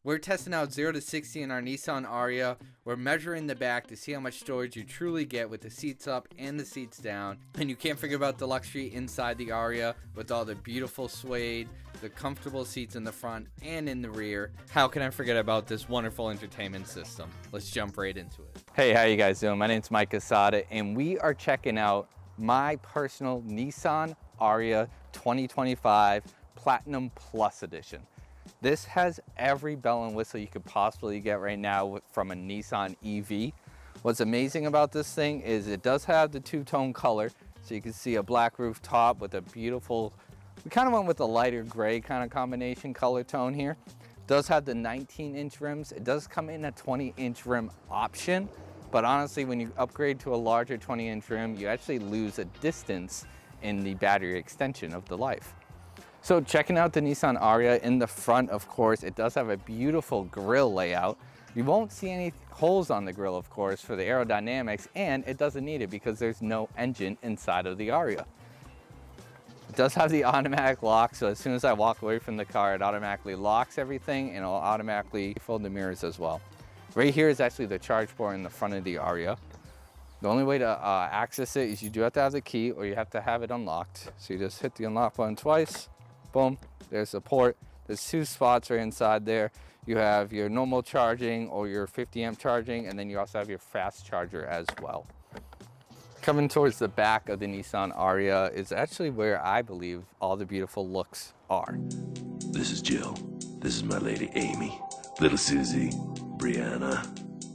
We're testing out 0 to 60 in our Nissan Ariya. We're measuring the back to see how much storage you truly get with the seats up and the seats down. And you can't forget about the luxury inside the Ariya with all the beautiful suede, the comfortable seats in the front and in the rear. How can I forget about this wonderful entertainment system? Let's jump right into it. Hey, how you guys doing? My name's Mike Asada, and we are checking out my personal Nissan Ariya 2025 Platinum Plus Edition. This has every bell and whistle you could possibly get right now from a Nissan EV. What's amazing about this thing is it does have the two-tone color, so you can see a black roof top with a beautiful, we kind of went with a lighter gray kind of combination color tone here. It does have the 19-inch rims. It does come in a 20-inch rim option, but honestly, when you upgrade to a larger 20-inch rim, you actually lose a distance in the battery extension of the life. So checking out the Nissan Ariya in the front, of course, it does have a beautiful grille layout. You won't see any holes on the grille, of course, for the aerodynamics, and it doesn't need it because there's no engine inside of the Ariya. It does have the automatic lock, so as soon as I walk away from the car, it automatically locks everything and it'll automatically fold the mirrors as well. Right here is actually the charge port in the front of the Ariya. The only way to access it is you do have to have the key or you have to have it unlocked. So you just hit the unlock button twice. Boom, there's the port. There's two spots right inside there. You have your normal charging or your 50 amp charging, and then you also have your fast charger as well. Coming towards the back of the Nissan Ariya is actually where I believe all the beautiful looks are. This is Jill. This is my lady Amy. Little Susie. Brianna.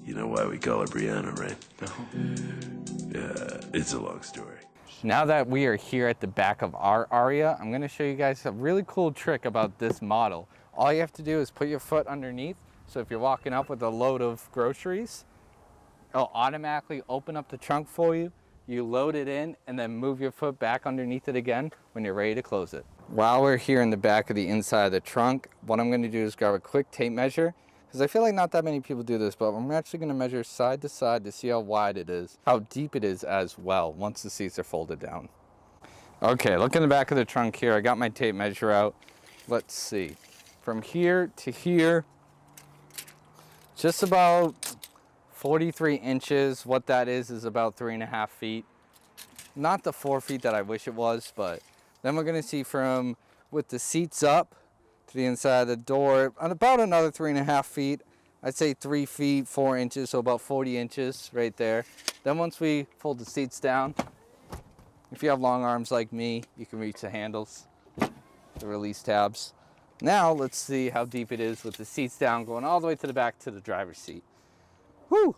You know why we call her Brianna, right? No. Yeah, it's a long story. Now that we are here at the back of our Ariya, I'm gonna show you guys a really cool trick about this model. All you have to do is put your foot underneath. So if you're walking up with a load of groceries, it'll automatically open up the trunk for you. You load it in and then move your foot back underneath it again when you're ready to close it. While we're here in the back of the inside of the trunk, what I'm gonna do is grab a quick tape measure, because I feel like not that many people do this, but I'm actually going to measure side to side to see how wide it is, how deep it is as well, once the seats are folded down. Okay, look in the back of the trunk here. I got my tape measure out. Let's see. From here to here, just about 43 inches. What that is about 3.5 feet. Not the 4 feet that I wish it was, but then we're going to see from with the seats up to the inside of the door, on about another 3.5 feet. I'd say 3 feet, 4 inches, so about 40 inches right there. Then once we fold the seats down, if you have long arms like me, you can reach the handles, the release tabs. Now let's see how deep it is with the seats down, going all the way to the back to the driver's seat. Whew,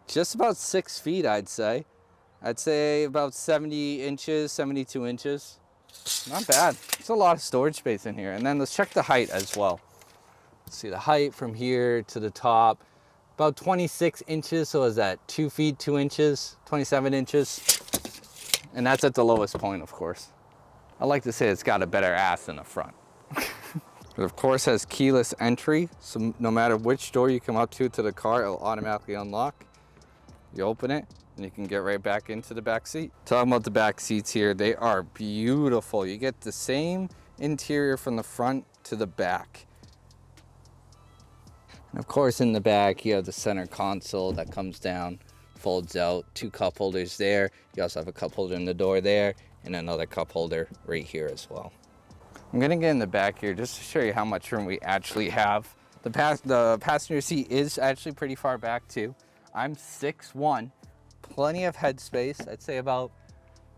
just about 6 feet, I'd say. I'd say about 70 inches, 72 inches. Not bad. There's a lot of storage space in here. And then let's check the height as well. Let's see the height from here to the top. About 26 inches. So is that 2 feet, 2 inches, 27 inches? And that's at the lowest point, of course. I like to say it's got a better ass than the front. It of course has keyless entry. So no matter which door you come up to the car, it'll automatically unlock. You open it, and you can get right back into the back seat. Talking about the back seats here, they are beautiful. You get the same interior from the front to the back. And of course in the back, you have the center console that comes down, folds out, 2 cup holders there. You also have a cup holder in the door there, and another cup holder right here as well. I'm gonna get in the back here just to show you how much room we actually have. The passenger seat is actually pretty far back too. I'm 6'1", plenty of headspace. I'd say about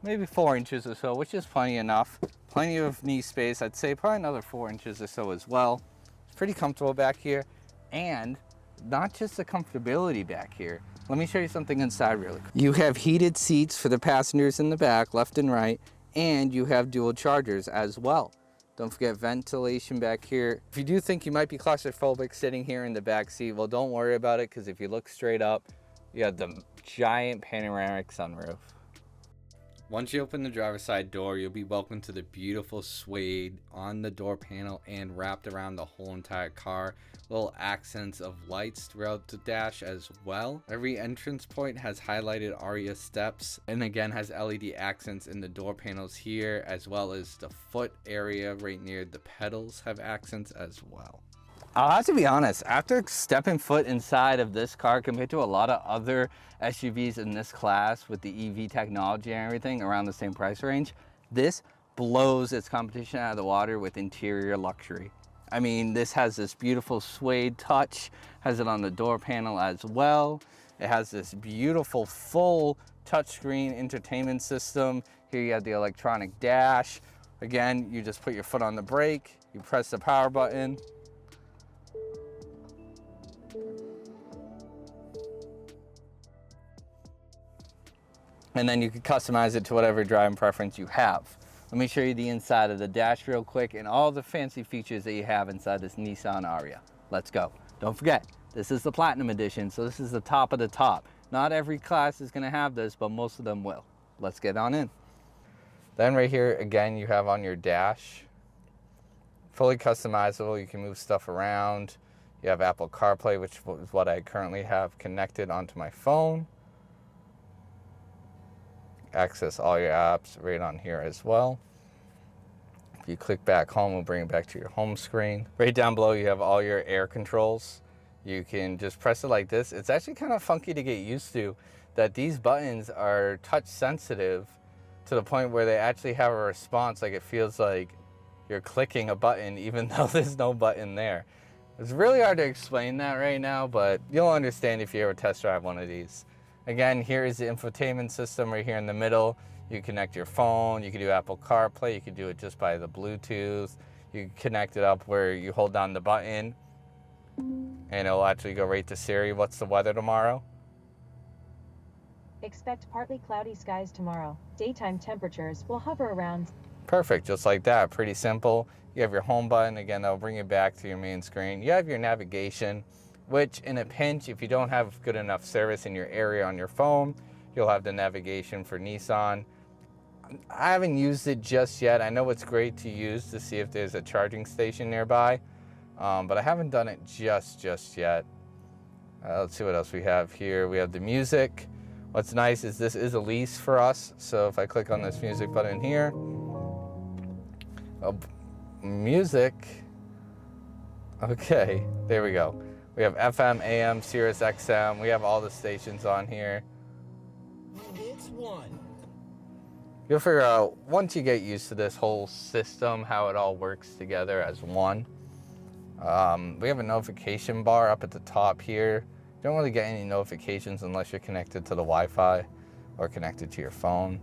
maybe 4 inches or so, which is plenty enough. Plenty of knee space. I'd say probably another 4 inches or so as well. It's pretty comfortable back here. And not just the comfortability back here. Let me show you something inside really quick. You have heated seats for the passengers in the back, left and right, and you have dual chargers as well. Don't forget ventilation back here. If you do think you might be claustrophobic sitting here in the back seat, well, don't worry about it, because if you look straight up, you have the giant panoramic sunroof. Once you open the driver's side door, you'll be welcomed to the beautiful suede on the door panel and wrapped around the whole entire car. Little accents of lights throughout the dash as well. Every entrance point has highlighted Ariya steps, and again has LED accents in the door panels here, as well as the foot area right near the pedals have accents as well. I'll have to be honest, after stepping foot inside of this car compared to a lot of other SUVs in this class with the EV technology and everything around the same price range, this blows its competition out of the water with interior luxury. I mean, this has this beautiful suede touch, has it on the door panel as well. It has this beautiful full touchscreen entertainment system. Here you have the electronic dash. Again, you just put your foot on the brake, you press the power button. And then you can customize it to whatever driving preference you have. Let me show you the inside of the dash real quick and all the fancy features that you have inside this Nissan Ariya. Let's go. Don't forget, this is the Platinum Edition, so this is the top of the top. Not every class is gonna have this, but most of them will. Let's get on in. Then right here, again, you have on your dash, fully customizable. You can move stuff around. You have Apple CarPlay, which is what I currently have connected onto my phone. Access all your apps right on here as well. If you click back home, it'll bring it back to your home screen. Right down below, you have all your air controls. You can just press it like this. It's actually kind of funky to get used to that these buttons are touch sensitive to the point where they actually have a response. Like it feels like you're clicking a button even though there's no button there. It's really hard to explain that right now, but you'll understand if you ever test drive one of these. Again, here is the infotainment system right here in the middle. You connect your phone, you can do Apple CarPlay, you can do it just by the Bluetooth. You can connect it up where you hold down the button and it'll actually go right to Siri. What's the weather tomorrow? Expect partly cloudy skies tomorrow. Daytime temperatures will hover around. Perfect, just like that, pretty simple. You have your home button, again, that'll bring you back to your main screen. You have your navigation, which in a pinch, if you don't have good enough service in your area on your phone, you'll have the navigation for Nissan. I haven't used it just yet. I know it's great to use to see if there's a charging station nearby, but I haven't done it just yet. Let's see what else we have here. We have the music. What's nice is this is a lease for us, so if I click on this music button here, music, okay, there we go. We have FM, AM, Sirius XM. We have all the stations on here. It's one. You'll figure out, once you get used to this whole system, how it all works together as one. We have a notification bar up at the top here. You don't really get any notifications unless you're connected to the Wi-Fi or connected to your phone.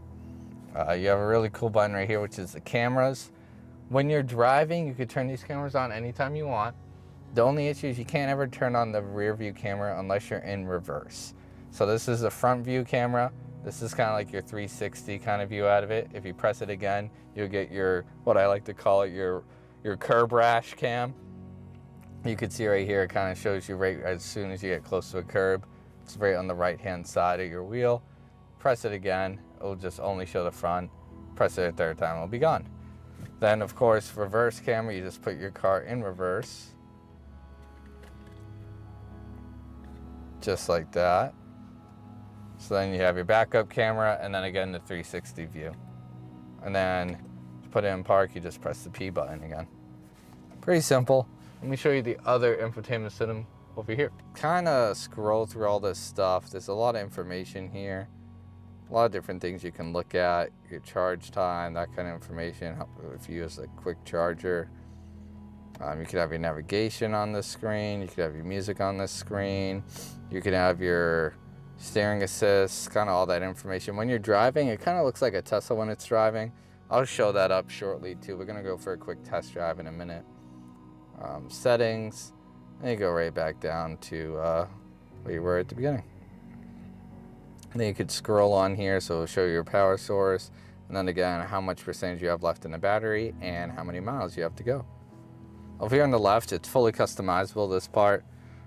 You have a really cool button right here, which is the cameras. When you're driving, you could turn these cameras on anytime you want. The only issue is you can't ever turn on the rear view camera unless you're in reverse. So this is the front view camera. This is kind of like your 360 kind of view out of it. If you press it again, you'll get your, what I like to call it, your curb rash cam. You can see right here, it kind of shows you right as soon as you get close to a curb. It's right on the right-hand side of your wheel. Press it again, it'll just only show the front. Press it a third time, it'll be gone. Then, of course, reverse camera, you just put your car in reverse. Just like that. So then you have your backup camera and then again the 360 view. And then to put it in park, you just press the P button again. Pretty simple. Let me show you the other infotainment system over here. Kind of scroll through all this stuff. There's a lot of information here. A lot of different things you can look at. Your charge time, that kind of information. If you use a quick charger. You could have your navigation on the screen. You could have your music on the screen. You could have your steering assist, kind of all that information. When you're driving, it kind of looks like a Tesla when it's driving. I'll show that up shortly too. We're gonna go for a quick test drive in a minute. Settings, and you go right back down to where you were at the beginning. And then you could scroll on here, so it'll show you your power source, and then again, how much percentage you have left in the battery and how many miles you have to go. Over here on the left, it's fully customizable, this part.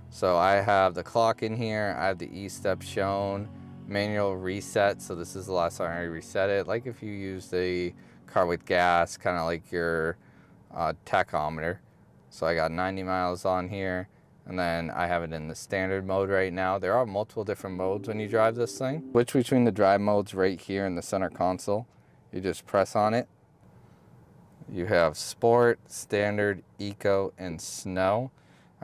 So I have the clock in here, I have the E-step shown, manual reset, so this is the last time I reset it. Like if you use a car with gas, kind of like your tachometer. So I got 90 miles on here, and then I have it in the standard mode right now. There are multiple different modes when you drive this thing. Switch between the drive modes right here in the center console. You just press on it. You have Sport, Standard, Eco, and Snow.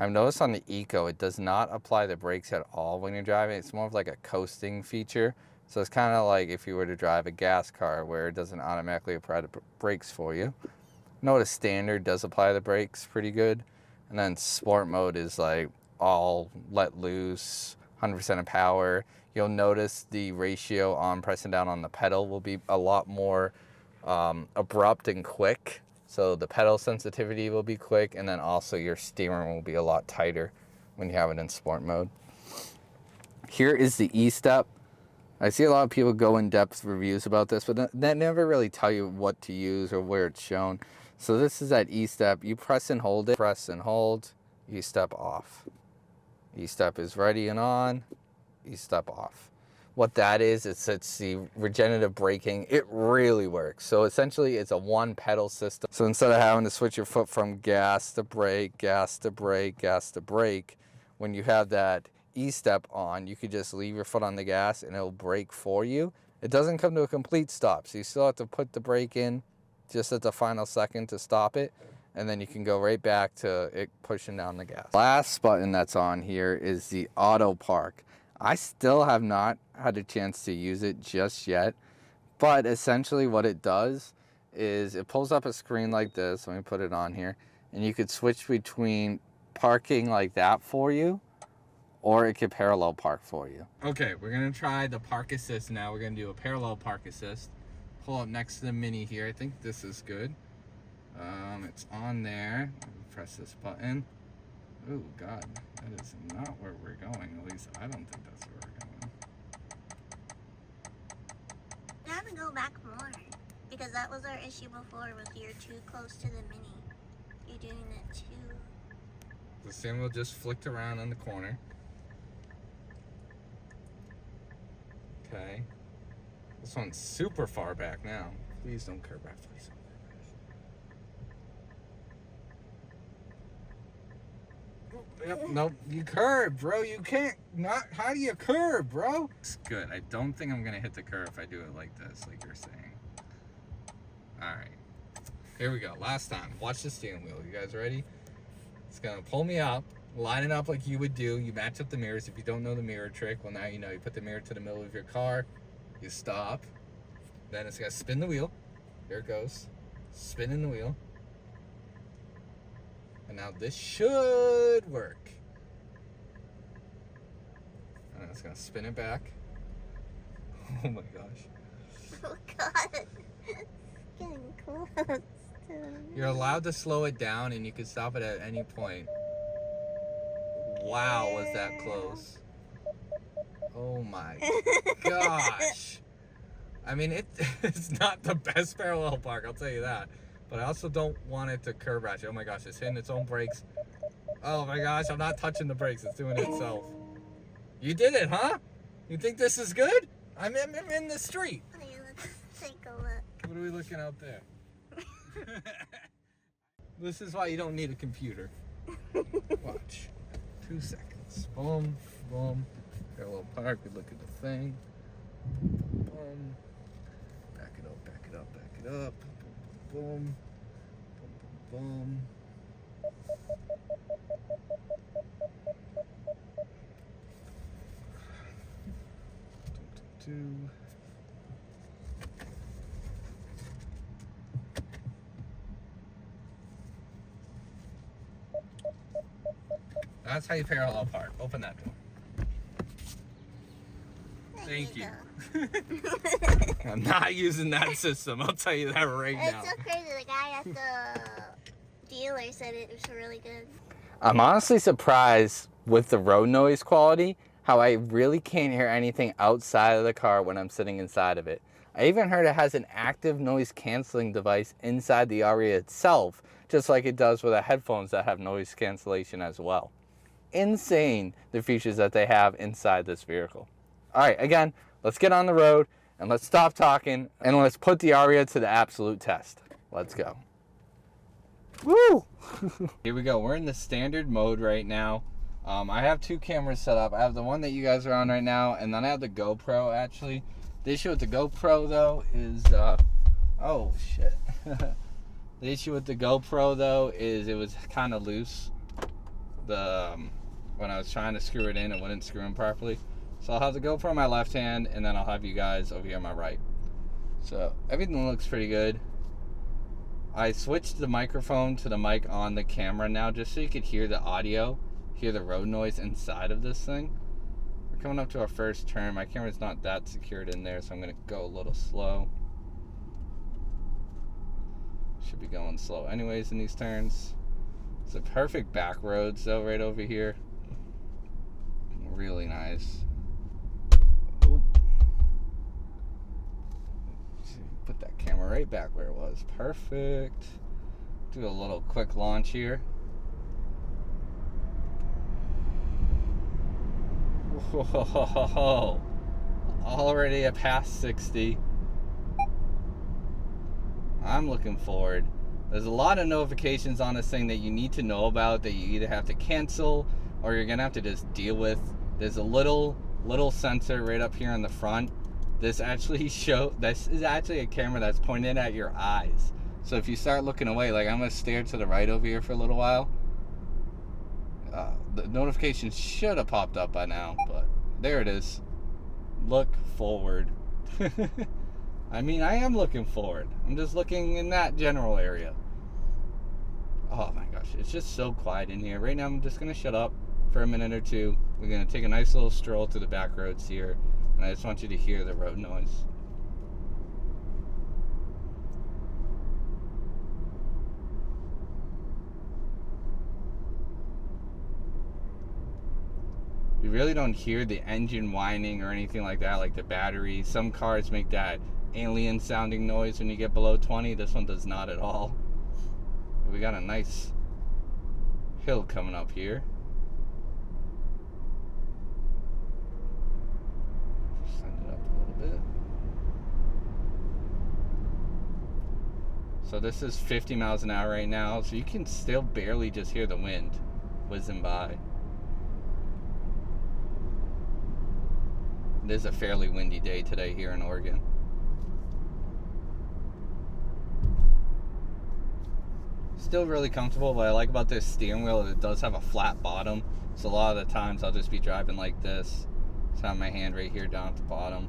I've noticed on the Eco, it does not apply the brakes at all when you're driving. It's more of like a coasting feature. So it's kind of like if you were to drive a gas car where it doesn't automatically apply the brakes for you. Notice standard does apply the brakes pretty good. And then sport mode is like all let loose, 100% of power. You'll notice the ratio on pressing down on the pedal will be a lot more abrupt and quick. So the pedal sensitivity will be quick, and then also your steering will be a lot tighter when you have it in sport mode. Here is the E-step. I see a lot of people go in-depth reviews about this, but they never really tell you what to use or where it's shown. So this is that E-step. You press and hold it. Press and hold. E-step off. E-step is ready and on. E-step off. What that is, it's the regenerative braking. It really works. So essentially it's a one pedal system. So instead of having to switch your foot from gas to brake, gas to brake, gas to brake, when you have that E-step on, you could just leave your foot on the gas and it'll brake for you. It doesn't come to a complete stop. So you still have to put the brake in just at the final second to stop it. And then you can go right back to it pushing down the gas. Last button that's on here is the auto park. I still have not had a chance to use it just yet, but essentially what it does is it pulls up a screen like this. Let me put it on here, and you could switch between parking like that for you, or it could parallel park for you. Okay, we're gonna try the park assist now. We're gonna do a parallel park assist. Pull up next to the Mini here. I think this is good. It's on there. Press this button. Oh God, that is not where we're going. At least I don't think that's where we're going. You have to go back more, because that was our issue before with you're too close to the Mini. You're doing it too. The steering wheel just flicked around in the corner. Okay. This one's super far back now. Please don't curve back, please. Yep, nope, you curve, bro. You can't not. How do you curve, bro? It's good. I don't think I'm gonna hit the curve if I do it like this, like you're saying. All right, here we go. Last time. Watch the steering wheel. You guys ready? It's gonna pull me up, line it up like you would do. You match up the mirrors. If you don't know the mirror trick, well now you know. You put the mirror to the middle of your car. You stop. Then it's gonna spin the wheel. Here it goes. Spinning the wheel. And now this should work. And it's gonna spin it back. Oh my gosh. Oh God. Getting close to the You're allowed to slow it down and you can stop it at any point. Wow, was that close. Oh my gosh. I mean, it's not the best parallel park, I'll tell you that. But I also don't want it to curve at you. Oh my gosh, it's hitting its own brakes. Oh my gosh, I'm not touching the brakes. It's doing it itself. You did it, huh? You think this is good? I'm in the street. Okay, let's take a look. What are we looking out there? This is why you don't need a computer. Watch. 2 seconds. Boom, boom. Parallel park. We look at the thing. Boom. Back it up, back it up, back it up. Boom, boom, boom, boom. That's how you parallel park. Open that door. Thank you. I'm not using that system. I'll tell you that right now. It's so crazy. The guy at the dealer said it was really good. I'm honestly surprised with the road noise quality, how I really can't hear anything outside of the car when I'm sitting inside of it. I even heard it has an active noise canceling device inside the Ariya itself, just like it does with the headphones that have noise cancellation as well. Insane, the features that they have inside this vehicle. All right, again, let's get on the road and let's stop talking and let's put the Ariya to the absolute test. Let's go. Woo! Here we go. We're in the standard mode right now. I have 2 cameras set up. I have the one that you guys are on right now, and then I have the GoPro actually. The issue with the GoPro though is, oh shit. The issue with the GoPro though is it was kind of loose. when I was trying to screw it in, it wouldn't screw in properly. So I'll have the GoPro on my left hand, and then I'll have you guys over here on my right. So everything looks pretty good. I switched the microphone to the mic on the camera now, just so you could hear the audio, hear the road noise inside of this thing. We're coming up to our first turn. My camera's not that secured in there, so I'm going to go a little slow. Should be going slow anyways in these turns. It's a perfect back roads though, right over here. Really nice. Oop. Put that camera right back where it was. Perfect. Do a little quick launch here. Whoa. Already a past 60. I'm looking forward. There's a lot of notifications on this thing that you need to know about that you either have to cancel or you're gonna have to just deal with. There's a little sensor right up here in the front. This is actually a camera that's pointed at your eyes. So if you start looking away, like I'm gonna stare to the right over here for a little while. The notification should have popped up by now, but there it is. Look forward. I mean, I am looking forward. I'm just looking in that general area. Oh my gosh, it's just so quiet in here. Right now, I'm just gonna shut up for a minute or two. We're gonna take a nice little stroll through the back roads here, and I just want you to hear the road noise. You really don't hear the engine whining or anything like that, like the battery. Some cars make that alien sounding noise when you get below 20. This one does not at all. We got a nice hill coming up here. Send it up a little bit. So this is 50 miles an hour right now, so you can still barely just hear the wind whizzing by. It is a fairly windy day today here in Oregon. Still really comfortable. What I like about this steering wheel is it does have a flat bottom, so a lot of the times I'll just be driving like this. Just have my hand right here down at the bottom.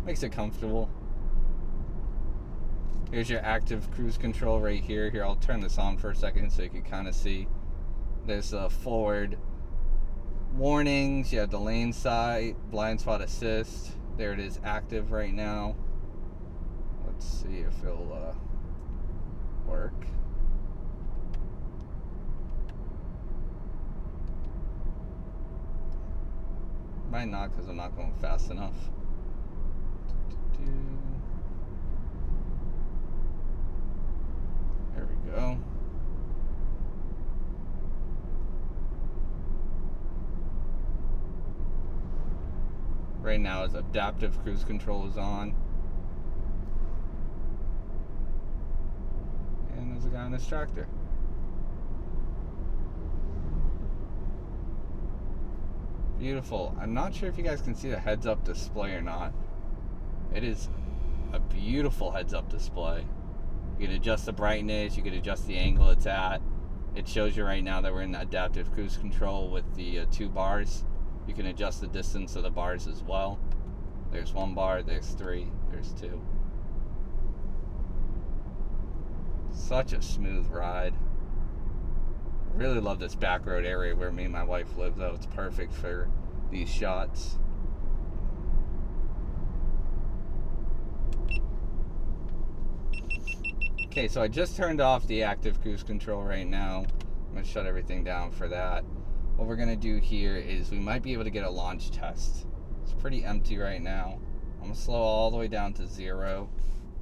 Makes it comfortable. Here's your active cruise control right here. Here, I'll turn this on for a second so you can kind of see. There's a forward warnings. You have the lane sight, blind spot assist. There it is, active right now. Let's see if it'll work. Might not, because I'm not going fast enough. There we go. Right now, as adaptive cruise control is on. And there's a guy on this tractor. Beautiful. I'm not sure if you guys can see the heads-up display or not. It is a beautiful heads-up display. You can adjust the brightness, you can adjust the angle it's at. It shows you right now that we're in adaptive cruise control with the 2 bars. You can adjust the distance of the bars as well. There's 1 bar, there's 3, there's 2. Such a smooth ride. Really love this back road area where me and my wife live, though. It's perfect for these shots. Okay, so I just turned off the active cruise control right now. I'm going to shut everything down for that. What we're going to do here is we might be able to get a launch test. It's pretty empty right now. I'm going to slow all the way down to 0.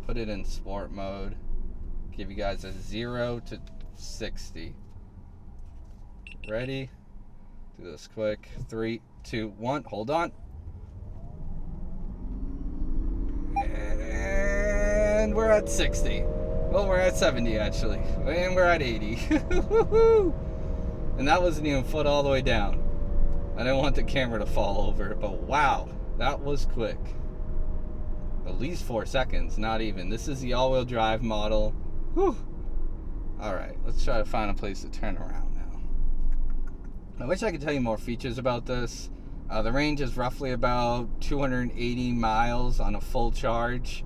Put it in sport mode. Give you guys a 0 to 60. Ready? Do this quick. 3, 2, 1. Hold on. And we're at 60. Well, we're at 70 actually. And we're at 80. And that wasn't even foot all the way down. I didn't want the camera to fall over, but wow, that was quick. At least 4 seconds, not even. This is the all-wheel drive model. Whew. All right, let's try to find a place to turn around now. I wish I could tell you more features about this. The range is roughly about 280 miles on a full charge.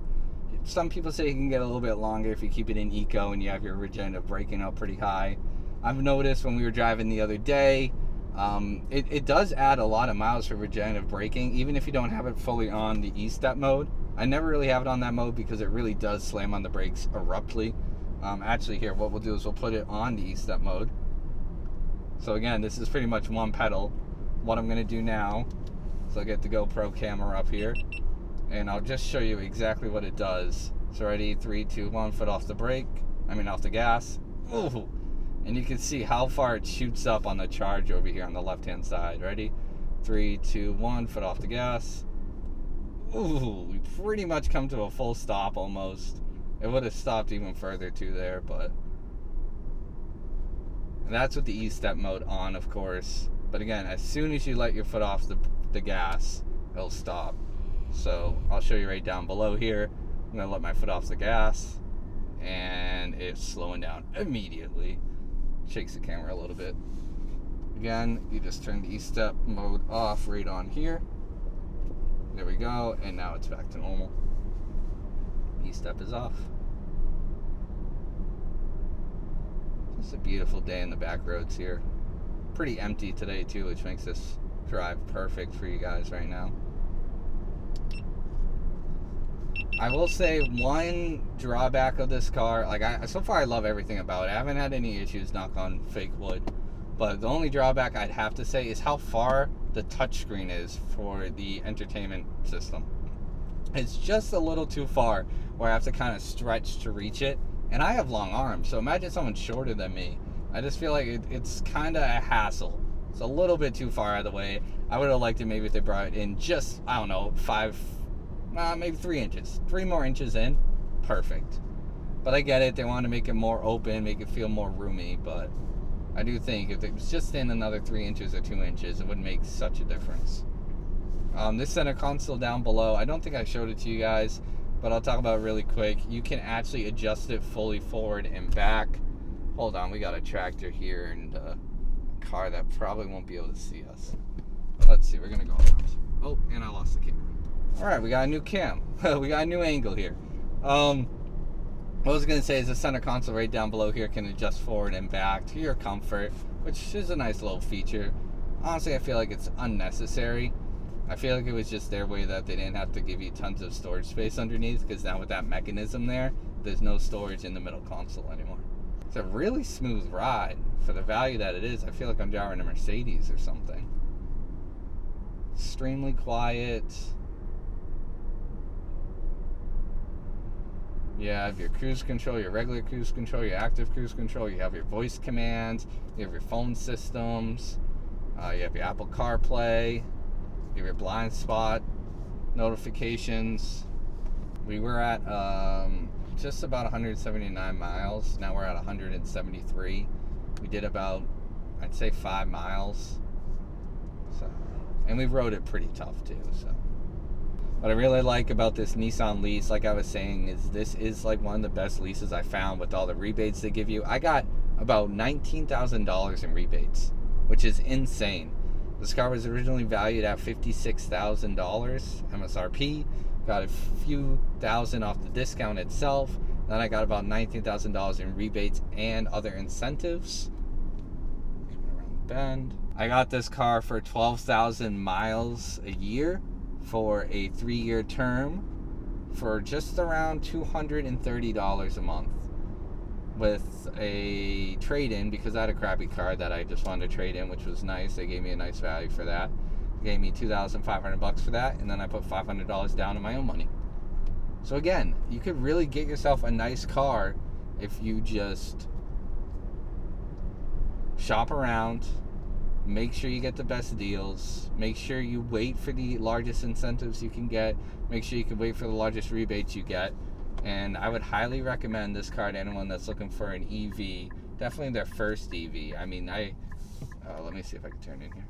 Some people say you can get a little bit longer if you keep it in eco and you have your regenerative braking up pretty high. I've noticed when we were driving the other day, it does add a lot of miles for regenerative braking, even if you don't have it fully on the E-step mode. I never really have it on that mode because it really does slam on the brakes abruptly. Actually, here, what we'll do is we'll put it on the E-step mode. So again, this is pretty much one pedal. What I'm going to do now is I'll get the GoPro camera up here, and I'll just show you exactly what it does. So ready, 3, 2, 1, foot off the brake. Off the gas. Ooh. And you can see how far it shoots up on the charge over here on the left-hand side. Ready? 3, 2, 1, foot off the gas. Ooh, we pretty much come to a full stop almost. It would have stopped even further too there, but... And that's with the E-step mode on, of course. But again, as soon as you let your foot off the gas, it'll stop. So I'll show you right down below here. I'm going to let my foot off the gas, and it's slowing down immediately. Shakes the camera a little bit. Again, you just turn the E-step mode off right on here. There we go, and now it's back to normal. E-step is off. It's a beautiful day in the back roads here. Pretty empty today too, which makes this drive perfect for you guys right now. I will say one drawback of this car, so far I love everything about it. I haven't had any issues, knock on fake wood. But the only drawback I'd have to say is how far the touchscreen is for the entertainment system. It's just a little too far where I have to kind of stretch to reach it. And I have long arms, so imagine someone shorter than me. I just feel like it's kind of a hassle. It's a little bit too far out of the way. I would have liked it maybe if they brought it in just, I don't know, maybe 3 inches. 3 more inches in, perfect. But I get it, they want to make it more open, make it feel more roomy, but I do think if it was just in another 3 inches or 2 inches, it would make such a difference. This center console down below, I don't think I showed it to you guys, but I'll talk about it really quick. You can actually adjust it fully forward and back. Hold on, we got a tractor here and a car that probably won't be able to see us. Let's see, we're gonna go around. Oh, and I lost the camera. All right, we got a new cam. We got a new angle here. What I was gonna say is the center console right down below here can adjust forward and back to your comfort, which is a nice little feature. Honestly, I feel like it's unnecessary. I feel like it was just their way that they didn't have to give you tons of storage space underneath, because now with that mechanism there, there's no storage in the middle console anymore. It's a really smooth ride. For the value that it is, I feel like I'm driving a Mercedes or something. Extremely quiet. You have your cruise control, your regular cruise control, your active cruise control. You have your voice commands. You have your phone systems. You have your Apple CarPlay. You have your blind spot notifications. We were at just about 179 miles. Now we're at 173. We did about, I'd say, 5 miles. So, and we rode it pretty tough too. So, what I really like about this Nissan lease, like I was saying, is this is like one of the best leases I found with all the rebates they give you. I got about $19,000 in rebates, which is insane. This car was originally valued at $56,000 MSRP. Got a few thousand off the discount itself. Then I got about $19,000 in rebates and other incentives. Coming around the bend. I got this car for 12,000 miles a year for a 3-year term for just around $230 a month. With a trade-in, because I had a crappy car that I just wanted to trade in, which was nice. They gave me a nice value for that. They gave me $2,500 for that, and then I put $500 down in my own money. So again, you could really get yourself a nice car if you just shop around, make sure you get the best deals, make sure you wait for the largest incentives you can get, make sure you can wait for the largest rebates you get. And I would highly recommend this car to anyone that's looking for an EV, definitely their first EV. I mean, let me see if I can turn in here.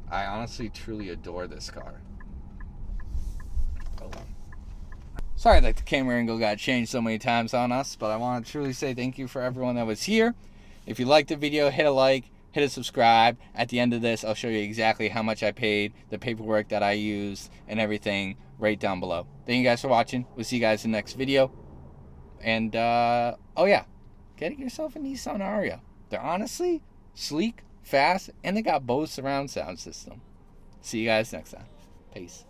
I honestly, truly adore this car. Oh. Sorry that the camera angle got changed so many times on us, but I want to truly say thank you for everyone that was here. If you liked the video, hit a like. hit a subscribe. At the end of this, I'll show you exactly how much I paid, the paperwork that I used, and everything right down below. Thank you guys for watching. We'll see you guys in the next video. And, oh yeah, get yourself a Nissan Ariya. They're honestly sleek, fast, and they got Bose surround sound system. See you guys next time. Peace.